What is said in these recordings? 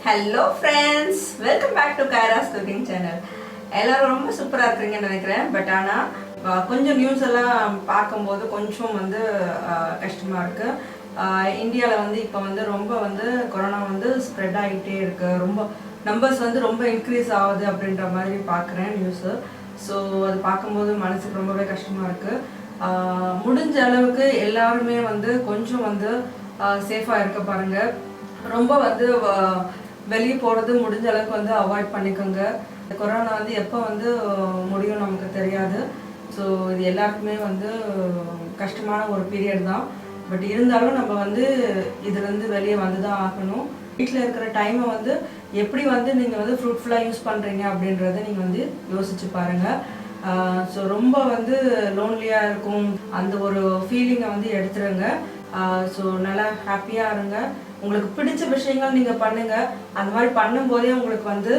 Hello friends, welcome back to KYRA'S cooking channel. எல்லாரும் ரொம்ப சூப்பரா இருக்கீங்கன்னு நினைக்கிறேன். பட் ஆனா கொஞ்சம் நியூஸ் எல்லாம் பாக்கும்போது கொஞ்சம் வந்து கஷ்டமா இருக்கு. இந்தியால வந்து இப்போ வந்து ரொம்ப வந்து கொரோனா வந்து ஸ்ப்ரெட் ஆகிட்டே இருக்கு. ரொம்ப நம்பர்ஸ் வந்து ரொம்ப இன்க்ரீஸ் ஆகுது அப்படின்ற மாதிரி பார்க்குறேன் நியூஸ். ஸோ அது பார்க்கும்போது மனசுக்கு ரொம்பவே கஷ்டமா இருக்கு. முடிஞ்ச அளவுக்கு எல்லாருமே வந்து கொஞ்சம் வந்து சேஃபாக இருக்க பாருங்க. ரொம்ப வந்து வெளியே போகிறது முடிஞ்ச அளவுக்கு வந்து அவாய்ட் பண்ணிக்கோங்க. கொரோனா வந்து எப்போ வந்து முடியும் நமக்கு தெரியாது. ஸோ இது எல்லாருக்குமே வந்து கஷ்டமான ஒரு பீரியட் தான். பட் இருந்தாலும் நம்ம வந்து இதுலேருந்து வெளியே வந்து தான் ஆகணும். வீட்டில் இருக்கிற டைமை வந்து எப்படி வந்து நீங்கள் வந்து ஃப்ரூட்ஃபுல்லாக யூஸ் பண்ணுறீங்க அப்படின்றத நீங்கள் வந்து யோசிச்சு பாருங்கள். ஸோ ரொம்ப வந்து லோன்லியாக இருக்கும் அந்த ஒரு ஃபீலிங்கை வந்து எடுத்துருங்க. ஸோ நல்லா ஹாப்பியாக இருங்க. உங்களுக்கு பிடிச்ச விஷயங்கள் நீங்கள் பண்ணுங்கள். அந்த மாதிரி பண்ணும்போதே உங்களுக்கு வந்து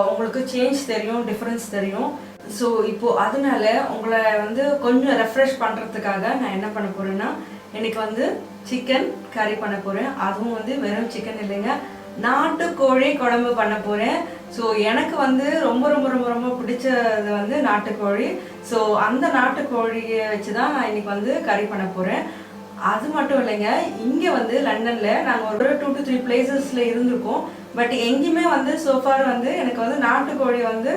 உங்களுக்கு சேஞ்ச் தெரியும், டிஃப்ரென்ஸ் தெரியும். ஸோ இப்போது அதனால உங்களை வந்து கொஞ்சம் ரெஃப்ரெஷ் பண்ணுறதுக்காக நான் என்ன பண்ண போகிறேன்னா, இன்றைக்கி வந்து சிக்கன் கறி பண்ண போகிறேன். அதுவும் வந்து வெறும் சிக்கன் இல்லைங்க, நாட்டுக்கோழி குழம்பு பண்ண போகிறேன். ஸோ எனக்கு வந்து ரொம்ப ரொம்ப ரொம்ப ரொம்ப பிடிச்சது வந்து நாட்டுக்கோழி. ஸோ அந்த நாட்டுக்கோழியை வச்சு தான் நான் இன்றைக்கி வந்து கறி பண்ண போகிறேன். அது மட்டும் இல்லைங்க, இங்கே வந்து லண்டனில் நாங்கள் ஒரு 2 to 3 பிளேசஸில் இருந்திருக்கோம். பட் எங்கேயுமே வந்து சோஃபார் வந்து எனக்கு வந்து நாட்டுக்கோழி வந்து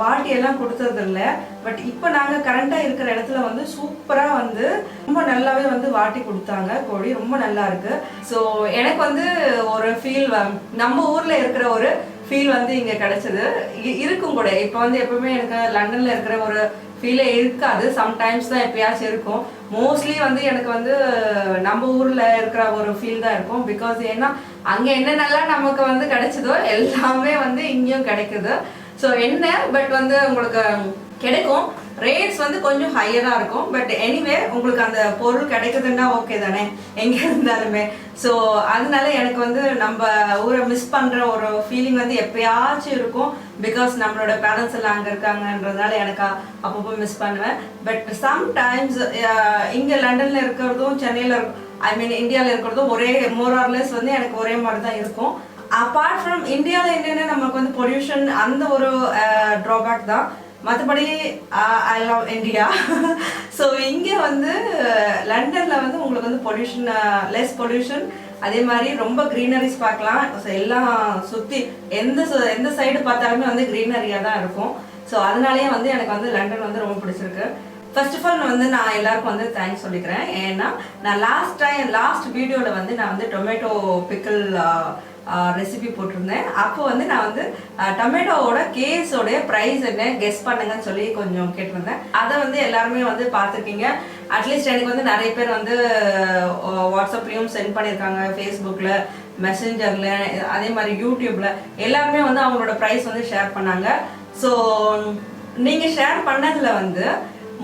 வாட்டியெல்லாம் கொடுத்ததில்ல. பட் இப்போ நாங்கள் கரண்ட்டாக இருக்கிற இடத்துல வந்து சூப்பராக வந்து ரொம்ப நல்லாவே வந்து வாட்டி கொடுத்தாங்க. கோழி ரொம்ப நல்லா இருக்குது. ஸோ எனக்கு வந்து ஒரு ஃபீல், நம்ம ஊரில் இருக்கிற ஒரு ஃபீல் வந்து இங்கே கிடச்சிது. இருக்கும் கூட. இப்போ வந்து எப்பவுமே எனக்கு லண்டனில் இருக்கிற ஒரு ஃபீலே இருக்காது. சம்டைம்ஸ் தான் எப்பயாச்சும் இருக்கும். மோஸ்ட்லி வந்து எனக்கு வந்து நம்ம ஊரில் இருக்கிற ஒரு ஃபீல் தான் இருக்கும். பிகாஸ் ஏன்னா அங்கே என்னென்னலாம் நமக்கு வந்து கிடைச்சதோ எல்லாமே வந்து இங்கேயும் கிடைக்குது. ஸோ என்ன பட் வந்து உங்களுக்கு கிடைக்கும். ரேட்ஸ் வந்து கொஞ்சம் ஹையராக இருக்கும். பட் எனிவே உங்களுக்கு அந்த பொருள் கிடைக்குதுன்னா ஓகே தானே, எங்கே இருந்தாலுமே. ஸோ அதனால எனக்கு வந்து நம்ம ஊரை மிஸ் பண்ணுற ஒரு ஃபீலிங் வந்து எப்பயாச்சும் இருக்கும். பிகாஸ் நம்மளோட பேரண்ட்ஸ் எல்லாம் அங்கே இருக்காங்கன்றதுனால எனக்கு அப்பப்போ மிஸ் பண்ணுவேன். பட் சம்டைம்ஸ் இங்கே லண்டனில் இருக்கிறதும் சென்னையில் இந்தியாவில் இருக்கிறதும் ஒரே மோரார்லெஸ் வந்து எனக்கு ஒரே மாதிரி தான் இருக்கும். அப்பார்ட் ஃப்ரம் இந்தியாவில் என்னென்ன நமக்கு வந்து பொல்யூஷன் அந்த ஒரு ட்ராபேக் தான். மற்றபடி ஐ லவ் இந்தியா. ஸோ இங்கே வந்து லண்டனில் வந்து உங்களுக்கு வந்து பொல்யூஷன், லெஸ் பொல்யூஷன், அதே மாதிரி ரொம்ப க்ரீனரிஸ் பார்க்கலாம். ஸோ எல்லாம் சுற்றி எந்த சைடு பார்த்தாலுமே வந்து க்ரீனரியாக தான் இருக்கும். ஸோ அதனாலேயே வந்து எனக்கு வந்து லண்டன் வந்து ரொம்ப பிடிச்சிருக்கு. ஃபர்ஸ்ட் ஆஃப் ஆல் வந்து நான் எல்லாருக்கும் வந்து தேங்க்ஸ் சொல்லிக்கிறேன். ஏன்னா நான் லாஸ்ட் வீடியோவில் வந்து நான் வந்து டொமேட்டோ பிக்கிள் ரெசிபி போட்டிருந்தேன். அப்போ வந்து நான் வந்து டொமேட்டோவோட கேஸோடைய ப்ரைஸ் என்ன கெஸ் பண்ணுங்கன்னு சொல்லி கொஞ்சம் கேட்டிருந்தேன். அதை வந்து எல்லாருமே வந்து பார்த்துருக்கீங்க. அட்லீஸ்ட் எனக்கு வந்து நிறைய பேர் வந்து வாட்ஸ்அப்லேயும் சென்ட் பண்ணியிருக்காங்க, ஃபேஸ்புக்கில், மெசஞ்சரில், அதே மாதிரி யூடியூப்பில் எல்லாருமே வந்து அவங்களோட ப்ரைஸ் வந்து ஷேர் பண்ணாங்க. ஸோ நீங்கள் ஷேர் பண்ணதில் வந்து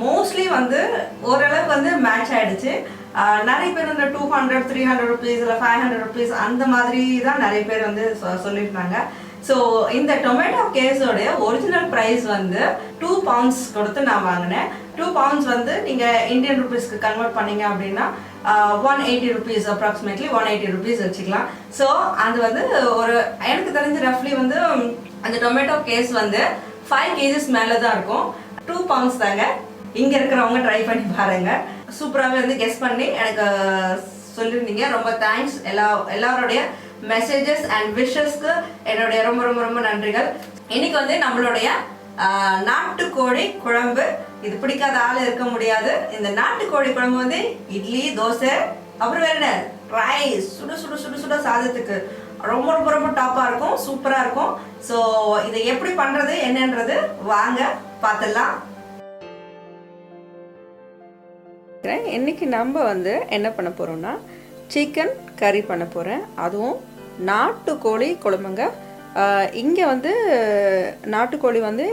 மோஸ்ட்லி வந்து ஓரளவுக்கு வந்து மேட்ச் ஆகிடுச்சு. நிறைய பேர் வந்து 200, 300 ருபீஸ் இல்லை 500 ருபீஸ் அந்த மாதிரி தான் நிறைய பேர் வந்து சொல்லியிருந்தாங்க. ஸோ இந்த டொமேட்டோ கேஸோடைய ஒரிஜினல் ப்ரைஸ் வந்து 2 pounds கொடுத்து நான் வாங்கினேன். 2 pounds வந்து நீங்கள் இந்தியன் ருபீஸ்க்கு கன்வெர்ட் பண்ணீங்க அப்படின்னா 180 ருபீஸ், அப்ராக்சிமேட்லி 180 ருபீஸ் வச்சுக்கலாம். ஸோ அது வந்து ஒரு எனக்கு தெரிஞ்ச ரஃப்லி வந்து அந்த டொமேட்டோ கேஸ் வந்து 5 kgs மேலே தான் இருக்கும். 2 pounds தாங்க. இங்கே இருக்கிறவங்க ட்ரை பண்ணி பாருங்கள். சூப்பராகவே வந்து கெஸ் பண்ணி எனக்கு சொல்லியிருந்தீங்க. ரொம்ப தேங்க்ஸ். எல்லாருடைய மெசேஜஸ் அண்ட் விஷஸ்க்கு என்னுடைய ரொம்ப ரொம்ப ரொம்ப நன்றிகள். இன்னைக்கு வந்து நம்மளுடைய நாட்டுக்கோழி குழம்பு, இது பிடிக்காத ஆள் இருக்க முடியாது. இந்த நாட்டுக்கோழி குழம்பு வந்து இட்லி, தோசை, அப்புறம் வேற என்ன, ரைஸ், சுட சுட சுட சுட சாதத்துக்கு ரொம்ப ரொம்ப ரொம்ப டாப்பாக இருக்கும், சூப்பராக இருக்கும். ஸோ இதை எப்படி பண்ணுறது என்னன்றது வாங்க பார்த்துடலாம். இன்னைக்கு நம்ம வந்து என்ன பண்ண போகிறோம்னா சிக்கன் கறி பண்ண போகிறேன். அதுவும் நாட்டுக்கோழி குழம்புங்க. இங்கே வந்து நாட்டுக்கோழி வந்து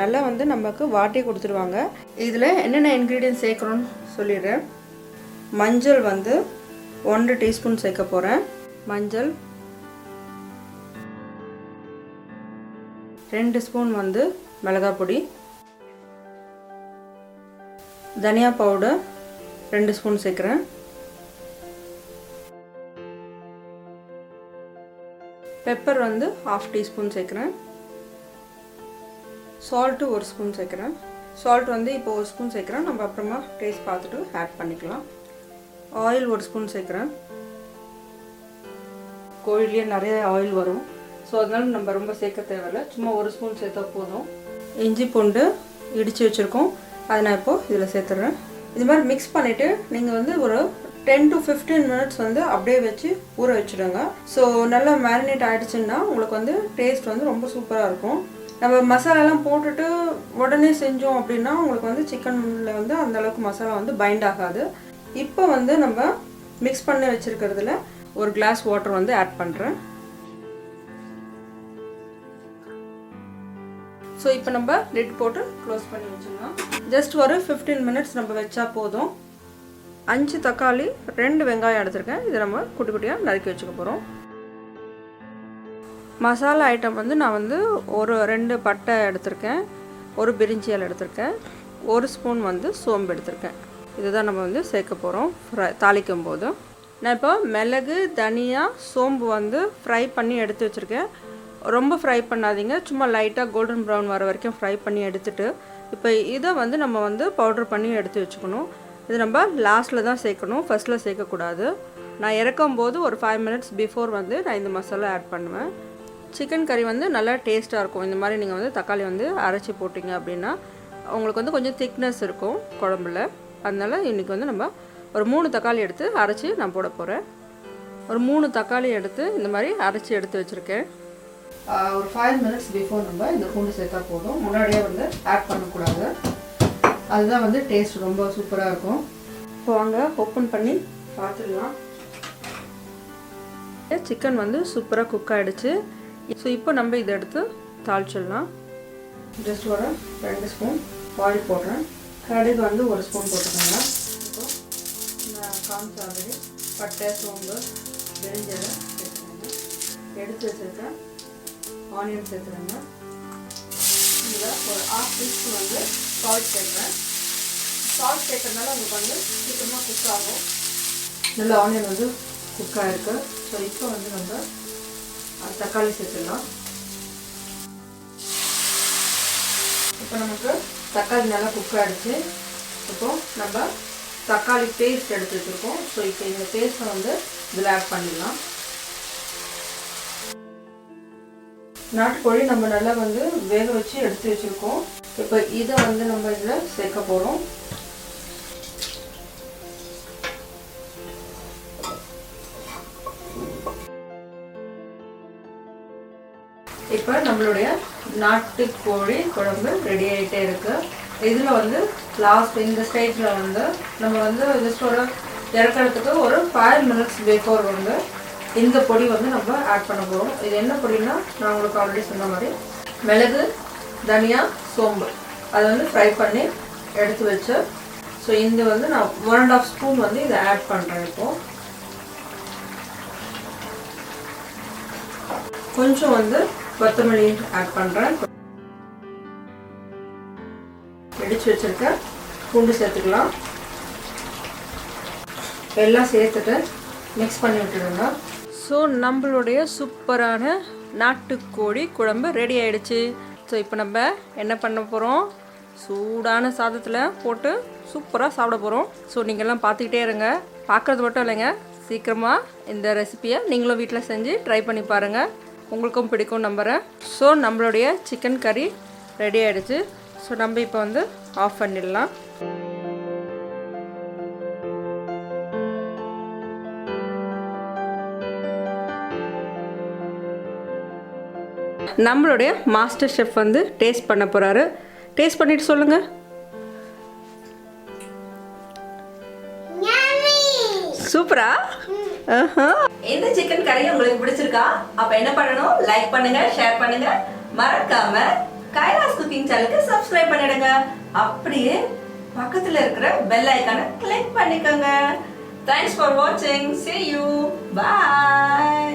நல்லா வந்து நமக்கு வாட்டி கொடுத்துருவாங்க. இதில் என்னென்ன இன்க்ரீடியன்ட் சேர்க்குறோன்னு சொல்லிடுறேன். மஞ்சள் வந்து 1 டீஸ்பூன் சேர்க்க போகிறேன். மஞ்சள் 2 ஸ்பூன் வந்து மிளகாய் பொடி, தனியா பவுடர் 2 ஸ்பூன் சேர்க்குறேன். பெப்பர் வந்து 1/2 டீஸ்பூன் சேர்க்குறேன். சால்ட்டு 1 ஸ்பூன் சேர்க்குறேன். சால்ட் வந்து இப்போ 1 ஸ்பூன் சேர்க்குறேன். நம்ம அப்புறமா டேஸ்ட் பார்த்துட்டு ஆட் பண்ணிக்கலாம். ஆயில் 1 ஸ்பூன் சேர்க்குறேன். கோழிலேயே நிறைய ஆயில் வரும், ஸோ அதனால நம்ம ரொம்ப சேர்க்க தேவையில்லை. சும்மா 1 ஸ்பூன் சேர்த்தா போதும். இஞ்சி பூண்டு இடித்து வச்சுருக்கோம், அதை நான் இப்போது இதில் சேர்த்துட்றேன். இது மாதிரி மிக்ஸ் பண்ணிவிட்டு நீங்கள் வந்து ஒரு 10 to 15 மினிட்ஸ் வந்து அப்படியே வச்சு ஊற வச்சுடுங்க. ஸோ நல்லா மேரினேட் ஆகிடுச்சுன்னா உங்களுக்கு வந்து டேஸ்ட் வந்து ரொம்ப சூப்பராக இருக்கும். நம்ம மசாலாலாம் போட்டுட்டு உடனே செஞ்சோம் அப்படின்னா உங்களுக்கு வந்து சிக்கனில் வந்து அந்தளவுக்கு மசாலா வந்து பைண்ட் ஆகாது. இப்போ வந்து நம்ம மிக்ஸ் பண்ணி வச்சுருக்கிறதுல ஒரு கிளாஸ் வாட்டர் வந்து ஆட் பண்ணுறேன். ஸோ இப்போ நம்ம லிட் போட்டு க்ளோஸ் பண்ணி வச்சுக்கலாம். ஜஸ்ட் ஒரு 15 மினிட்ஸ் நம்ம வச்சா போதும். 5 தக்காளி 2 வெங்காயம் எடுத்திருக்கேன். இதை நம்ம குட்டி குட்டியாக நறுக்கி வச்சுக்க போகிறோம். மசாலா ஐட்டம் வந்து நான் வந்து 2 பட்டை எடுத்திருக்கேன், 1 பிரிஞ்சி இலை எடுத்திருக்கேன், 1 ஸ்பூன் வந்து சோம்பு எடுத்திருக்கேன். இதுதான் நம்ம வந்து சேர்க்க போகிறோம் தாளிக்கும் போது. நான் இப்போ மிளகு, தனியா, சோம்பு வந்து ஃப்ரை பண்ணி எடுத்து வச்சுருக்கேன். ரொம்ப ஃப்ரை பண்ணாதீங்க, சும்மா லைட்டாக கோல்டன் ப்ரௌன் வர வரைக்கும் ஃப்ரை பண்ணி எடுத்துகிட்டு இப்போ இதை வந்து நம்ம வந்து பவுட்ரு பண்ணி எடுத்து வச்சுக்கணும். இது நம்ம லாஸ்ட்டில் தான் சேர்க்கணும், ஃபஸ்ட்டில் சேர்க்கக்கூடாது. நான் இறக்கும் போது ஒரு 5 மினிட்ஸ் பிஃபோர் வந்து நான் இந்த மசாலா ஆட் பண்ணுவேன். சிக்கன் கறி வந்து நல்லா டேஸ்ட்டாக இருக்கும். இந்த மாதிரி நீங்கள் வந்து தக்காளி வந்து அரைச்சி போட்டிங்க அப்படின்னா உங்களுக்கு வந்து கொஞ்சம் திக்னஸ் இருக்கும் குழம்புல. அதனால இன்றைக்கி வந்து நம்ம ஒரு 3 தக்காளி எடுத்து அரைச்சி நான் போட போகிறேன். ஒரு 3 தக்காளி எடுத்து இந்த மாதிரி அரைச்சி எடுத்து வச்சுருக்கேன். ஒரு 5 மினிட்ஸ் பிஃபோர் நம்ம இந்த பூண்டு சேர்த்தா போதும், முன்னாடியே வந்து ஆட் பண்ணக்கூடாது. அதுதான் வந்து டேஸ்ட் ரொம்ப சூப்பராக இருக்கும். இப்போ வாங்க ஓப்பன் பண்ணி பார்த்துடலாம். சிக்கன் வந்து சூப்பராக குக் ஆகிடுச்சு. ஸோ இப்போ நம்ம இதை எடுத்து தாளிச்சிடலாம். ஜஸ்ட் ஒரு 2 ஸ்பூன் ஆயில் போடுறேன். கடுகு வந்து 1 ஸ்பூன் போட்டுக்கோங்க. இப்போ நான் காமிச்ச ஆல்ரெடி பட்டை, சோம்பு, பெருஞ்சீரக சேர்த்துக்கோங்க. எடுத்து வச்சுருக்கேன் ஆனியன் சேர்த்துக்கோங்க. இதில் ஒரு 1/2 டீஸ்பூன் வந்து சால்ட் சேர்க்குறேன். சால்ட் சேர்க்கறதுனால உங்களுக்கு வந்து சீக்கிரமாக குக் ஆகும். நல்லா ஆனியன் வந்து குக் ஆகிருக்கு. ஸோ இப்போ வந்து நம்ம தக்காளி சேர்த்துடலாம். இப்போ நமக்கு தக்காளி நல்லா குக் ஆகிடுச்சு. இப்போது நம்ம தக்காளி பேஸ்ட் எடுத்து வச்சுருக்கோம். ஸோ இப்போ இந்த பேஸ்ட்டை வந்து இதில் ஆட் பண்ணிடலாம். நாட்டுக்கோழி நம்ம நல்லா வந்து வேக வச்சு எடுத்து வச்சுருக்கோம். இப்போ இதை வந்து நம்ம இதில் சேர்க்க போகிறோம். இப்போ நம்மளுடைய நாட்டுக்கோழி குழம்பு ரெடி ஆகிட்டே இருக்குது. இதில் வந்து லாஸ்ட் இந்த ஸ்டேஜில் வந்து நம்ம வந்து ஜஸ்ட் ஒரு இறக்கிறதுக்கு ஒரு 5 மினிட்ஸ் பிஃபோர் வந்து இந்த பொடி வந்து நம்ம ஆட் பண்ண போகிறோம். இது என்ன பொடினா நான் உங்களுக்கு ஆல்ரெடி சொன்ன மாதிரி மிளகு, தனியா, சோம்பு அதை வந்து ஃப்ரை பண்ணி எடுத்து வச்சு. ஸோ இந்த வந்து நான் 1.5 ஸ்பூன் வந்து இதை ஆட் பண்ணுறேன். இப்போது கொஞ்சம் வந்து கொத்தமல்லி ஆட் பண்ணுறேன். இடித்து வச்சுருக்க பூண்டு சேர்த்துக்கலாம். எல்லாம் சேர்த்துட்டு மிக்ஸ் பண்ணி விட்டுடுங்க. ஸோ நம்மளுடைய சூப்பரான நாட்டுக்கோழி குழம்பு ரெடி ஆகிடுச்சு. ஸோ இப்போ நம்ம என்ன பண்ண போகிறோம், சூடான சாதத்தில் போட்டு சூப்பராக சாப்பிட போகிறோம். ஸோ நீங்கள்லாம் பார்த்துக்கிட்டே இருங்க. பார்க்குறது மட்டும் இல்லைங்க, சீக்கிரமாக இந்த ரெசிபியை நீங்களும் வீட்டில் செஞ்சு ட்ரை பண்ணி பாருங்கள். உங்களுக்கும் பிடிக்கும் நம்புகிறேன். ஸோ நம்மளுடைய சிக்கன் கறி ரெடி ஆகிடுச்சு. ஸோ நம்ம இப்போ வந்து ஆஃப் பண்ணிடலாம். நம்மளுடைய மாஸ்டர் ஷெஃப் வந்து டேஸ்ட் பண்ண போகிறாரு. டேஸ்ட் பண்ணிட்டு சொல்லுங்கள். சூப்பரா? இந்த சிக்கன் கறி உங்களுக்கு பிடிச்சிருக்கா? அப்ப என்ன பண்ணணும், லைக் பண்ணுங்க, ஷேர் பண்ணுங்க, மறக்காம கைராஸ் குக்கிங் சேனலுக்கு சப்ஸ்கிரைப் பண்ணிடுங்க. அப்படியே பக்கத்துல இருக்கிற பெல் ஐகானை கிளிக் பண்ணிக்கோங்க. Thanks for watching. See you. Bye.